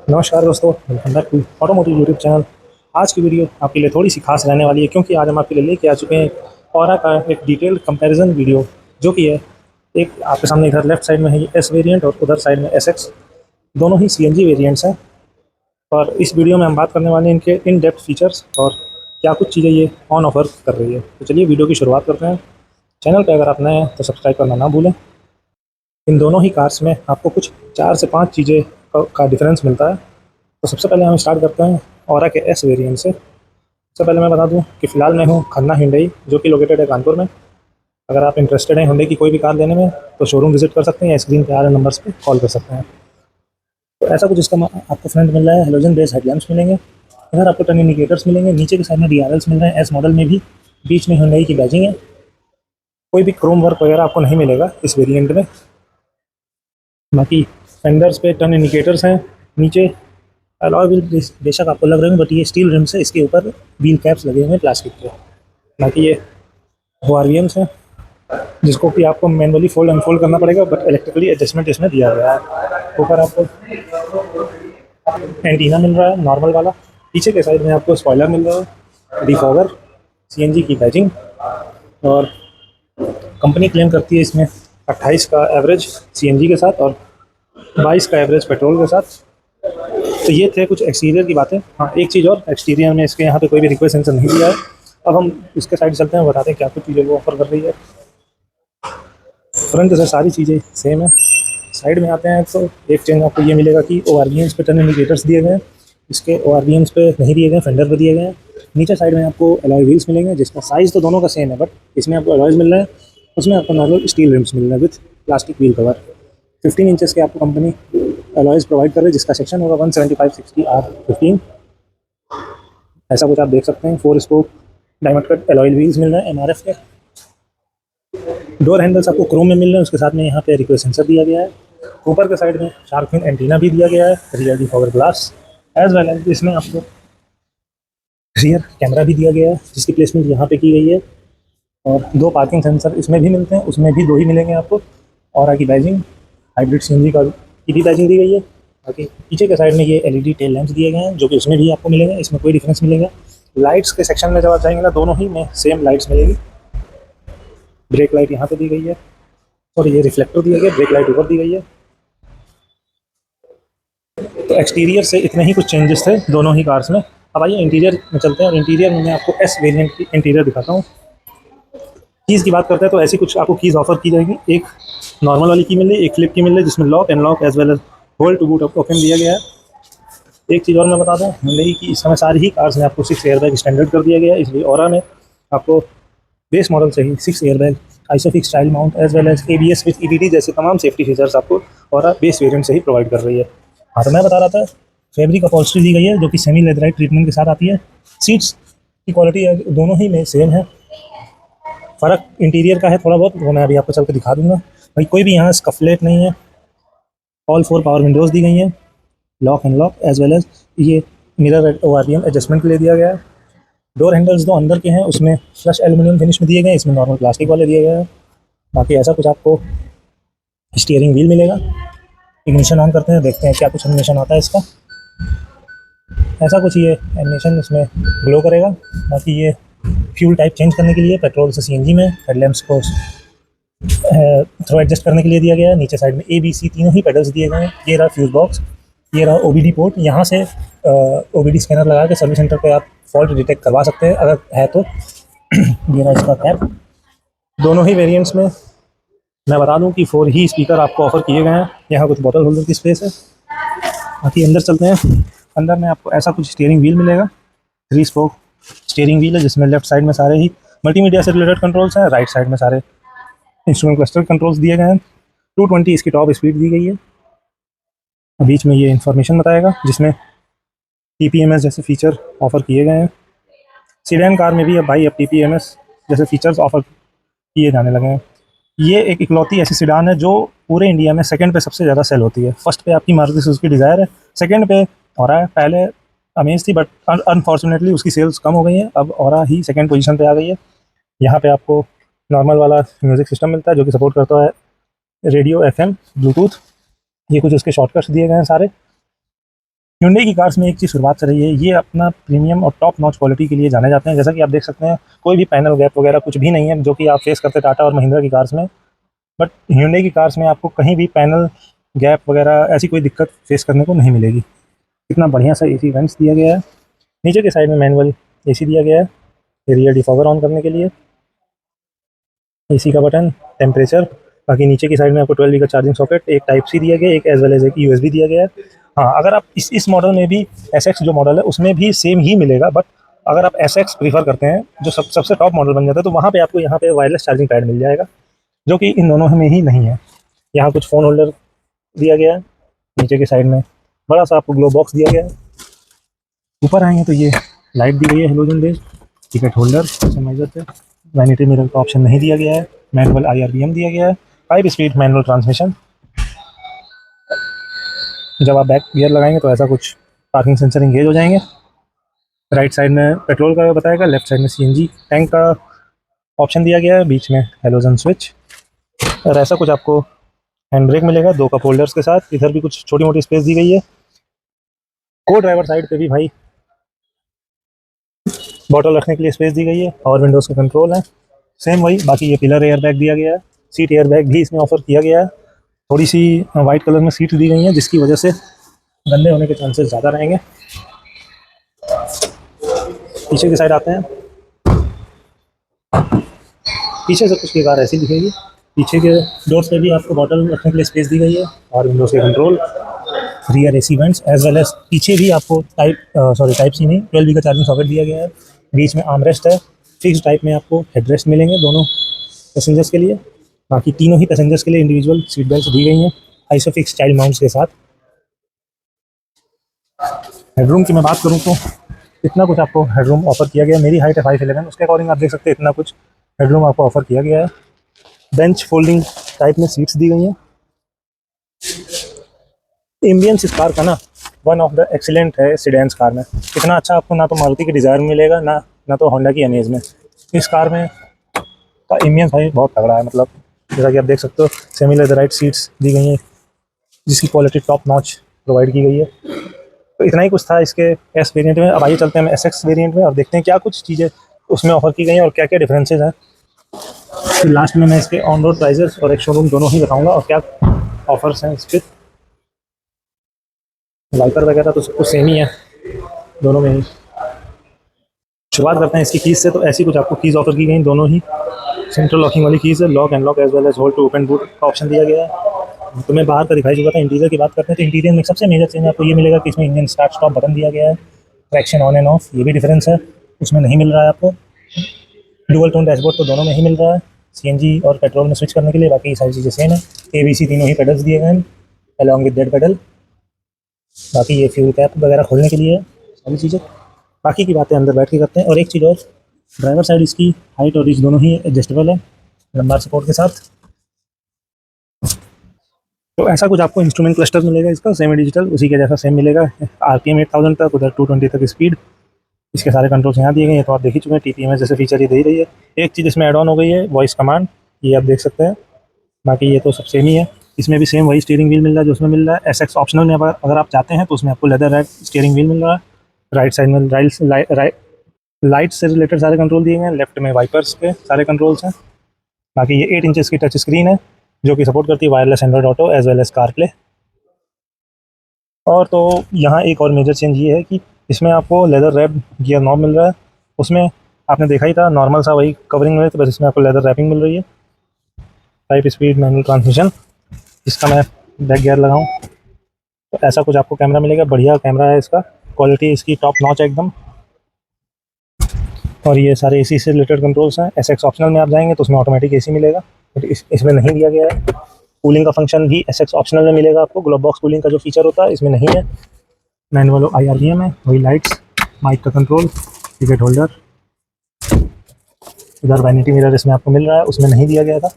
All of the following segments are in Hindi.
नमस्कार दोस्तों, welcome back to automotive YouTube channel. आज की वीडियो आपके लिए थोड़ी सी खास रहने वाली है क्योंकि आज हम आपके लिए लेके आ चुके हैं ऑरा का एक डिटेल्ड कंपैरिजन वीडियो, जो कि है एक आपके सामने। इधर लेफ्ट साइड में है ये एस वेरिएंट और उधर साइड में एस एक्स। दोनों ही सीएनजी वेरिएंट्स हैं और इस वीडियो में हम बात करने वाले हैं इनके इन डेप्थ फीचर्स और क्या कुछ चीज़ें ये ऑन ऑफर कर रही है। तो चलिए वीडियो की शुरुआत करते हैं। चैनल पर अगर आप नए हैं तो सब्सक्राइब करना ना भूलें। इन दोनों ही कार्स में आपको कुछ 4 से 5 चीज़ें का डिफरेंस मिलता है। तो सबसे पहले हम स्टार्ट करते हैं ऑरा के एस वेरिएंट से। सबसे पहले मैं बता दूं कि फ़िलहाल मैं हूं खन्ना हिंडई, जो कि लोकेटेड है कानपुर में। अगर आप इंटरेस्टेड हैं हुंडई की कोई भी कार लेने में तो शोरूम विजिट कर सकते हैं या स्क्रीन पे आ रहे नंबर्स पे कॉल कर सकते हैं। तो ऐसा कुछ इसका आपको फ्रंट मिल रहा है, हेलोजन बेस हेडलैम्प्स मिलेंगे। इधर आपको टर्न इंडिकेटर्स मिलेंगे, नीचे के साइड में डीआरएल्स मिल रहे हैं एस मॉडल में भी। बीच में हुंडई की बैजिंग है। कोई भी क्रोम वर्क वगैरह आपको नहीं मिलेगा इस वेरिएंट में। बाकी फेंडर्स पे टर्न इंडिकेटर्स हैं। नीचे अलॉय व्हील बेशक आपको लग रहे हैं, बट ये स्टील रिम से इसके ऊपर व्हील कैप्स लगे हुए हैं प्लास्टिक के। बाकी ये ओ आर वी एम्स हैं, जिसको कि आपको मैनुअली फोल्ड अनफोल्ड करना पड़ेगा, बट इलेक्ट्रिकली एडजस्टमेंट इसमें दिया गया है। ऊपर आपको एंटीना मिल रहा है नॉर्मल वाला। पीछे के साइड में आपको स्पॉइलर मिल रहा है, डिफॉगर, सीएनजी की बैजिंग। और कंपनी क्लेम करती है इसमें 28 का एवरेज सीएनजी के साथ और 22 का एवरेज पेट्रोल के साथ। तो ये थे कुछ एक्सटीरियर की बातें। हाँ, एक चीज़ और, एक्सटीरियर में इसके यहाँ पे कोई भी रिक्वेस्ट सेंसर नहीं दिया है। अब हम इसके साइड चलते हैं, बताते हैं क्या कुछ चीज़ें वो ऑफर कर रही है। फ्रंट से सारी चीज़ें सेम है। साइड में आते हैं तो एक चेंज आपको ये मिलेगा कि ओ आर वी एम्स पे टर्न इंडिकेटर्स दिए गए हैं। इसके ओ आर वी एम्स पे नहीं दिए गए, फेंडर पे दिए गए हैं। नीचे साइड में आपको अलॉय व्हील्स मिलेंगे, जिसका साइज़ तो दोनों का सेम है, बट इसमें आपको अलॉयज मिल रहे हैं, उसमें आपको नॉर्मल स्टील रिम्स मिल रहे हैं with plastic wheel cover. 15 inches के आपको कंपनी अलॉयज प्रोवाइड कर रही है, जिसका सेक्शन होगा 175/60R15। ऐसा कुछ आप देख सकते हैं। 4 spoke diamond cut alloy wheels मिल रहे हैं एमआरएफ के। डोर हैंडल्स आपको क्रोम में मिल रहे हैं, उसके साथ में यहाँ पे रिक्वेस्ट सेंसर दिया गया है। ऊपर के साइड में शार्क फिन एंटीना भी दिया गया है, rear defogger glass, as well as इसमें आपको रियर कैमरा भी दिया गया है, जिसकी प्लेसमेंट यहाँ पे की गई है। और 2 पार्किंग सेंसर इसमें भी मिलते हैं, उसमें भी 2 ही मिलेंगे आपको। और आगे बैजिंग हाइब्रिड सीएनजी का की भी बैजिंग दी गई है। बाकी पीछे के साइड में ये एलईडी टेल लैंप्स दिए गए हैं, जो कि उसमें भी आपको मिलेंगे, इसमें कोई डिफरेंस मिलेगा। लाइट्स के सेक्शन में जब आप जाएंगे ना, दोनों ही में सेम लाइट्स मिलेगी। ब्रेक लाइट यहाँ पे दी गई है और ये रिफ्लेक्टर दिया गया, ब्रेक लाइट ऊपर दी गई है। तो एक्सटीरियर से इतने ही कुछ चेंजेस थे दोनों ही कार्स में। अब आइए इंटीरियर में चलते हैं और इंटीरियर में मैं आपको एस वेरिएंट की इंटीरियर दिखाता हूँ। कीज़ की बात करते हैं तो ऐसी कुछ आपको कीज़ ऑफर की जाएगी। एक नॉर्मल वाली की मिल रही है, एक फ्लिप की मिल रही है, जिसमें lock and lock as well as hold to boot open दिया गया है। एक चीज़ और मैं बता दूँ, हुंडई की इस समय सारी ही कार्स में आपको 6 एयरबैग स्टैंडर्ड कर दिया गया है, इसलिए ऑरा में आपको बेस मॉडल से ही 6 airbag, isofix child mount as well as ABS with EDD जैसे तमाम सेफ्टी फीचर्स आपको ऑरा बेस वेरिएंट से ही प्रोवाइड कर रही है। हाँ, तो मैं बता रहा था, फैब्रिक अपॉल्स्ट्री दी गई है, जो कि सेमी लेदराइट ट्रीटमेंट के साथ आती है। सीट्स की क्वालिटी दोनों ही में सेम है। फ़र्क इंटीरियर का है थोड़ा बहुत, वो मैं अभी आपको चल के दिखा दूंगा। भाई कोई भी यहाँ स्कफलेट नहीं है। ऑल 4 पावर विंडोज़ दी गई हैं, lock and lock as well as ये मिरर ओआरवीएम एडजस्टमेंट के लिए दिया गया है। डोर हैंडल्स दो अंदर के हैं, उसमें फ्लश एल्यूमिनियम फिनिश में दिए गए हैं, इसमें नॉर्मल प्लास्टिक वाले दिए गए हैं। बाकी ऐसा कुछ आपको स्टीयरिंग व्हील मिलेगा। इग्निशन ऑन करते हैं, देखते हैं क्या कुछ एनिमेशन आता है इसका। ऐसा कुछ ये एनिमेशन इसमें ग्लो करेगा। बाकी ये फ्यूल टाइप चेंज करने के लिए पेट्रोल से सीएनजी में, हेडलैम्प्स को थ्रो एडजस्ट करने के लिए दिया गया है। नीचे साइड में ए बी सी तीनों ही पेडल्स दिए गए हैं। ये रहा फ्यूज बॉक्स, ये रहा ओबीडी पोर्ट। यहाँ से ओबीडी स्कैनर लगा के सर्विस सेंटर पे आप फॉल्ट डिटेक्ट करवा सकते हैं अगर है तो। ये रहा इसका कैप। दोनों ही वेरिएंट्स में मैं बता दूं कि 4 ही स्पीकर आपको ऑफर किए गए हैं। यहाँ कुछ बॉटल होल्डर की स्पेस है। बाकी अंदर चलते हैं। अंदर में आपको ऐसा कुछ स्टीयरिंग व्हील मिलेगा। 3 स्पोक स्टीयरिंग व्हील है, जिसमें लेफ्ट साइड में सारे ही मल्टीमीडिया से रिलेटेड कंट्रोल्स हैं, राइट साइड में सारे इंस्ट्रूमेंट क्लस्टर कंट्रोल्स दिए गए हैं। 220 इसकी टॉप स्पीड दी गई है। बीच में ये इन्फॉर्मेशन बताएगा, जिसमें टीपीएमएस जैसे फीचर ऑफर किए गए हैं। सीडैन कार में भी अब भाई अब टीपीएमएस जैसे फीचर्स ऑफर किए जाने लगे हैं। ये एक इकलौती ऐसी सीडान है जो पूरे इंडिया में सेकंड पे सबसे ज़्यादा सेल होती है। फर्स्ट पे आपकी मारुति सुजुकी डिज़ायर है, सेकंड पे ऑरा है। पहले अमेज थी, बट अनफॉर्चुनेटली उसकी सेल्स कम हो गई है, अब ऑरा ही सेकंड पोजीशन पे आ गई है। यहाँ पे आपको नॉर्मल वाला म्यूज़िक सिस्टम मिलता है, जो कि सपोर्ट करता है रेडियो, एफएम, ब्लूटूथ। ये कुछ उसके शॉर्टकट्स दिए गए हैं सारे। Hyundai की कार्स में एक चीज़ शुरुआत से रही है, ये अपना प्रीमियम और टॉप नॉच क्वालिटी के लिए जाने जाते हैं। जैसा कि आप देख सकते हैं, कोई भी पैनल गैप वगैरह कुछ भी नहीं है जो कि आप फेस करते टाटा और महिंद्रा की कार्स में। बट Hyundai की कार्स में आपको कहीं भी पैनल गैप वगैरह ऐसी कोई दिक्कत फेस करने को नहीं मिलेगी। कितना बढ़िया सा एसी वेंट्स दिया गया है। नीचे के साइड में मैनुअल एसी दिया गया है, रियर डिफॉगर ऑन करने के लिए, एसी का बटन, टेम्परेचर। बाकी नीचे की साइड में आपको 12V का चार्जिंग सॉकेट, एक टाइप सी दिया गया है, एक एज वेल एज एक यूएसबी दिया गया है। हाँ, अगर आप इस मॉडल में भी एस एक्स जो मॉडल है उसमें भी सेम ही मिलेगा, बट अगर आप एस एक्स प्रीफर करते हैं जो सबसे टॉप मॉडल बन जाता है, तो वहाँ पे आपको यहाँ पे वायरलेस चार्जिंग पैड मिल जाएगा, जो कि इन दोनों में ही नहीं है। यहाँ कुछ फ़ोन होल्डर दिया गया है, नीचे की साइड में बड़ा सा आपको ग्लो बॉक्स दिया गया है। ऊपर आएंगे तो ये लाइट दी गई है halogen based, ticket holder customiser पे, वैनिटी मिरर का ऑप्शन नहीं दिया गया है, मैनुअल IRBM दिया गया है, 5 स्पीड मैनुअल ट्रांसमिशन। जब आप बैक गियर लगाएंगे तो ऐसा कुछ पार्किंग सेंसर इंगेज हो जाएंगे। राइट साइड में पेट्रोल का बताएगा, लेफ्ट साइड में CNG टैंक का ऑप्शन दिया गया है, बीच में हेलोजन स्विच। और ऐसा कुछ आपको हैंड ब्रेक मिलेगा 2 कप होल्डर्स के साथ। इधर भी कुछ छोटी मोटी स्पेस दी गई है। को ड्राइवर साइड पे भी भाई बॉटल रखने के लिए स्पेस दी गई है, और विंडोज़ का कंट्रोल है सेम वही। बाकी ये पिलर एयर बैग दिया गया है, सीट एयर बैग भी इसमें ऑफर किया गया है। थोड़ी सी वाइट कलर में सीट दी गई है, जिसकी वजह से गंदे होने के चांसेस ज़्यादा रहेंगे। पीछे की साइड आते हैं, पीछे से कुछ की कार ऐसी दिखेगी। पीछे के डोर्स पे भी आपको बॉटल रखने के लिए स्पेस दी गई है, और विंडोज़ के control, rear AC vents, as well as पीछे भी आपको टाइप सी नहीं, 12V का चार्जिंग सॉकेट दिया गया है। बीच में आर्मरेस्ट है, फिक्स टाइप में आपको हेडरेस्ट मिलेंगे दोनों पैसेंजर्स के लिए। बाकी तीनों ही पैसेंजर्स के लिए इंडिविजुअल सीट बेल्ट दी गई हैं आइसोफिक्स चाइल्ड माउंट्स के साथ। हेडरूम की मैं बात करूँ तो इतना कुछ आपको हेडरूम ऑफर किया गया है। मेरी हाइट है 5'11", उसके अकॉर्डिंग आप देख सकते हैं इतना कुछ हेडरूम आपको ऑफर किया गया है। बेंच फोल्डिंग टाइप में सीट्स दी गई हैं। एम्बियंस इस कार का ना वन ऑफ द एक्सीलेंट है सीडेंस कार में। इतना अच्छा आपको ना तो मारुति की डिज़ायर में मिलेगा, ना तो होंडा की अमेज में। इस कार में का एम्बियंस भाई बहुत तगड़ा है। मतलब जैसा कि आप देख सकते हो, सेमी लेदराइट सीट्स दी गई हैं, जिसकी क्वालिटी टॉप नॉच प्रोवाइड की गई है। तो इतना ही कुछ था इसके एस वेरिएंट में। अब आइए चलते हैं हम एस एक्स वेरिएंट में और देखते हैं क्या कुछ चीज़ें उसमें ऑफर की गई हैं और क्या क्या डिफरेंसेज हैं। फिर लास्ट में मैं इसके ऑन रोड प्राइजेस और एक शोरूम दोनों ही बताऊंगा, और क्या ऑफर्स हैं इस पर। वाइपर वगैरह तो सब कुछ सेम ही है दोनों में ही। शुरुआत करते हैं इसकी कीज़ से। तो ऐसी कुछ आपको कीज़ ऑफर की गई दोनों ही। सेंट्रल लॉकिंग वाली कीज़ है, lock and lock as well as hold to open boot का ऑप्शन दिया गया है। तो मैं बाहर का दिखाई चुका था। इंटीरियर की बात करते हैं तो इंटीरियर में सबसे मेजर चेंज आपको ये मिलेगा कि इसमें इंजन स्टार्ट स्टॉप बटन दिया गया है, ट्रैक्शन ऑन एंड ऑफ, ये भी डिफरेंस है, उसमें नहीं मिल रहा है आपको। डुअल टोन डैशबोर्ड तो दोनों में ही मिल रहा है, CNG और पेट्रोल में स्विच करने के लिए। बाकी सारी चीज़ें सेम है। ABC तीनों ही पेडल्स दिए गए हैं अलॉन्ग विद डेड पेडल। बाकी ये फ्यूल कैप वगैरह खोलने के लिए सारी चीज़ें। बाकी की बातें अंदर बैठ के करते हैं। और एक चीज़ और, ड्राइवर साइड इसकी हाइट और रिच दोनों ही एडजस्टेबल है लंबार सपोर्ट के साथ। तो ऐसा कुछ आपको इंस्ट्रूमेंट क्लस्टर मिलेगा इसका, सेमी डिजिटल, उसी के जैसा सेम मिलेगा। RPM 8000 तक, उधर 220 तक स्पीड। इसके सारे कंट्रोल्स यहाँ दिए गए हैं, तो आप देख ही चुके हैं। TPMS जैसे फीचर ये दे ही रही है। एक चीज़ इसमें ऐड ऑन हो गई है, वॉइस कमांड, ये आप देख सकते हैं। बाकी ये तो सब सेम ही है। इसमें भी सेम वही स्टीयरिंग व्हील मिल रहा है जो उसमें मिल रहा है। SX ऑप्शनल में अगर आप चाहते हैं तो उसमें आपको लेदर रैप स्टीयरिंग व्हील मिल रहा है। राइट साइड में लाइट से रिलेटेड सारे कंट्रोल दिए गए हैं। लेफ्ट में वाइपर्स के सारे कंट्रोल्स हैं। बाकी ये 8 इंचेस की टच स्क्रीन है जो कि सपोर्ट करती है wireless Android Auto as well as CarPlay. और तो यहाँ एक और मेजर चेंज ये है कि इसमें आपको लेदर रैप गियर नॉब मिल रहा है। उसमें आपने देखा ही था नॉर्मल सा वही कवरिंग में, तो बस इसमें आपको लेदर रैपिंग मिल रही है। 5 स्पीड मैनुअल ट्रांसमिशन। इसका मैं बैक गियर लगाऊँ तो ऐसा कुछ आपको कैमरा मिलेगा। बढ़िया कैमरा है इसका, क्वालिटी इसकी टॉप नॉच है एकदम। और ये सारे AC से रिलेटेड कंट्रोल्स हैं। SX ऑप्शनल में आप जाएंगे तो उसमें ऑटोमेटिक AC मिलेगा, बट इसमें नहीं दिया गया है। कूलिंग का फंक्शन भी SX ऑप्शनल में मिलेगा आपको। ग्लोब बॉक्स कूलिंग का जो फीचर होता है इसमें नहीं है। मैनुअल IRBM है, वही लाइट्स, माइक का कंट्रोल, टिकट होल्डर। इधर वैनिटी मिरर इसमें आपको मिल रहा है, उसमें नहीं दिया गया था।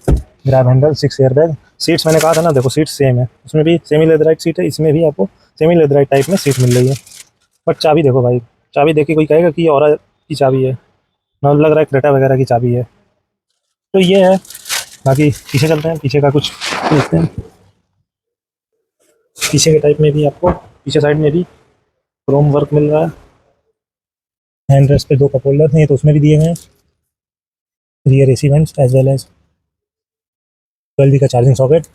Grab handle, 6 air bag. Seats मैंने कहा था ना, देखो सीट्स सेम है। उसमें भी सेमी लेदराइट सीट है, इसमें भी आपको सेमी लेदराइट टाइप में सीट मिल रही है। बट चाबी देखो भाई, चाबी देख के कोई कहेगा कि ये और की चाबी है, मतलब लग रहा है क्रेटा वगैरह की चाबी है। तो ये है। बाकी पीछे चलते हैं, पीछे का कुछ देखते हैं। पीछे के टाइप में भी आपको, पीछे साइड में भी क्रोम वर्क मिल रहा है। हैंड रेस्ट पे 2 कप होल्डर हैं, ये तो उसमें भी दिए गए हैं। Rear AC vents as well as 12 का चार्जिंग सॉकेट।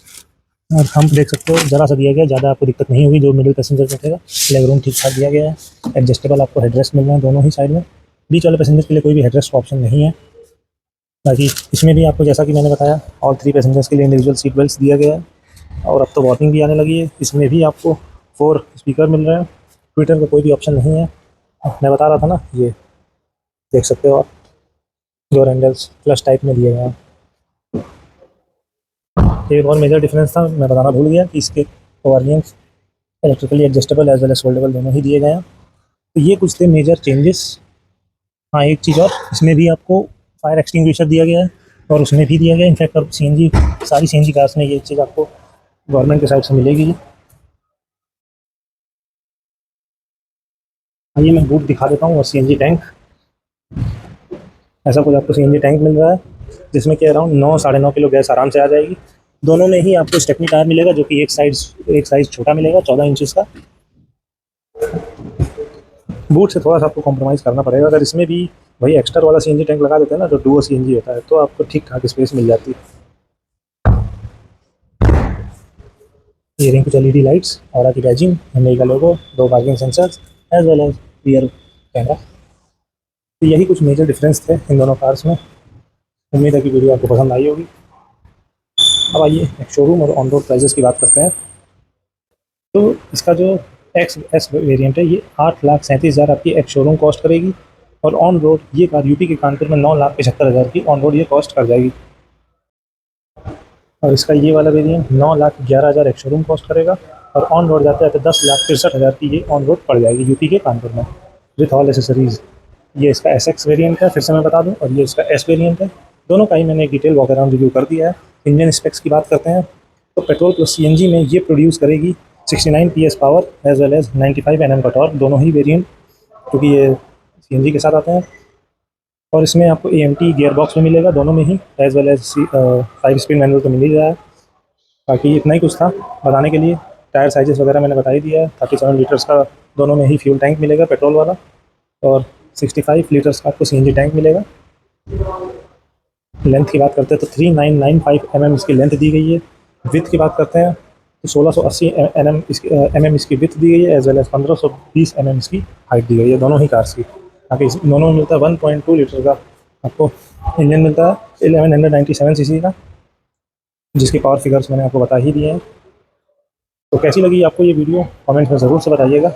और हम देख सकते हो जरा सा दिया गया, ज़्यादा आपको दिक्कत नहीं होगी जो मिडिल पैसेंजर बैठेगा। लेग रूम ठीक ठाक दिया गया है। एडजस्टेबल आपको हेडरेस्ट मिल रहे हैं दोनों ही साइड में। बीच वाले पैसेंजर के लिए कोई भी हेडरेस्ट का ऑप्शन नहीं है। बाकी इसमें भी आपको जैसा कि मैंने बताया ऑल 3 पैसेंजर्स के लिए इंडिविजुअल सीट बेल्ट दिया गया है। और अब तो वार्निंग भी आने लगी है। इसमें भी आपको 4 स्पीकर मिल रहे हैं। ट्विटर का कोई भी ऑप्शन नहीं है। मैं बता रहा था ना, ये देख सकते हो आप, डोर हैंडल्स फ्लश टाइप में दिए गए हैं। एक और मेजर डिफरेंस था, मैं बताना भूल गया कि इसके variants electrically adjustable as well as foldable दोनों ही दिए गए हैं। तो ये कुछ थे मेजर चेंजेस। हाँ, एक चीज़ और, इसमें भी आपको फायर एक्सटिंग्विशर दिया गया है और उसमें भी दिया गया है। इनफैक्ट अब सीएनजी, सारी सीएनजी कार्स में ये चीज़ आपको गवर्नमेंट के साइड से मिलेगी। आइए मैं बूट दिखा देता हूँ और सीएनजी टैंक। ऐसा कुछ आपको सीएनजी टैंक मिल रहा है जिसमें कि अराउंड 9-9.5 किलो गैस आराम से आ जाएगी। दोनों में ही आपको स्टेपनी टायर मिलेगा जो कि एक साइज़ छोटा मिलेगा 14 इंचज़ का। बूट से थोड़ा सा आपको कॉम्प्रोमाइज़ करना पड़ेगा। अगर इसमें भी वही एक्स्ट्रा वाला सीएनजी टैंक लगा देते हैं ना, जो डुओ सीएनजी होता है, तो आपको ठीक ठाक स्पेस मिल जाती है। ये रही कुछ एलईडी लाइट्स और की बैजिंग, Hyundai का logo, 2 parking sensors as well as rear camera. तो यही कुछ मेजर डिफरेंस थे इन दोनों कार्स में। उम्मीद है कि वीडियो आपको पसंद आई होगी। अब आइए एक शोरूम और ऑन रोड प्राइजेस की बात करते हैं। तो इसका जो एक्स एस वेरिएंट है, ये 8,37,000 आपकी एक्स शोरूम कॉस्ट करेगी। और ऑन रोड ये कार यूपी के कानपुर में 9,75,000 की ऑन रोड ये कॉस्ट कर जाएगी। और इसका ये वाला वेरिएंट 9,11,000 एक शोरूम कॉस्ट करेगा और ऑन रोड जाते जाते 10,63,000 की ये ऑन रोड पड़ जाएगी यूपी के कानपुर में विथ ऑल एसेसरीज। ये इसका एस एक्स वेरियंट है, फिर से मैं बता दूं, और ये इसका एस वेरियंट है। दोनों का ही मैंने एक डिटेल वॉक अराउंड रिव्यू कर दिया है। इंजन स्पेक्स की बात करते हैं तो पेट्रोल प्लस सीएनजी में ये प्रोड्यूस करेगी 69 PS power as well as 95 Nm का टॉर्क, दोनों ही वेरियंट, क्योंकि ये सीएनजी के साथ आते हैं। और इसमें आपको AMT गियर बॉक्स में मिलेगा दोनों में ही, as well as 5 speed manual तो मिल ही रहा है। बाकी इतना ही कुछ था बताने के लिए। टायर साइजेस वगैरह मैंने बता ही दिया है। 37 लीटर्स का दोनों में ही फ्यूल टैंक मिलेगा पेट्रोल वाला, और 65 लीटर्स का आपको सीएनजी टैंक मिलेगा। लेंथ की बात करते हैं तो 3995 mm इसकी लेंथ दी गई है। विथ की बात करते हैं तो 1680 mm इसकी विथ दी गई है, एज वेल एज 1520 mm इसकी हाइट दी गई है दोनों ही कार्स की। बाकी दोनों में मिलता है 1.2 लीटर का आपको इंजन मिलता है 1197 सीसी का, जिसके पावर फिगर्स मैंने आपको बता ही दिए हैं। तो कैसी लगी आपको ये वीडियो कमेंट्स में ज़रूर से बताइएगा।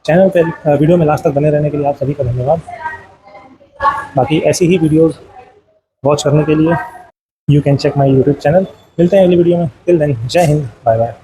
चैनल पे वीडियो में लास्ट तक बने रहने के लिए आप सभी का धन्यवाद। बाकी ऐसी ही वीडियोस वॉच करने के लिए you can check my YouTube channel. मिलते हैं अगली वीडियो में। टिल देन, जय हिंद, बाय बाय।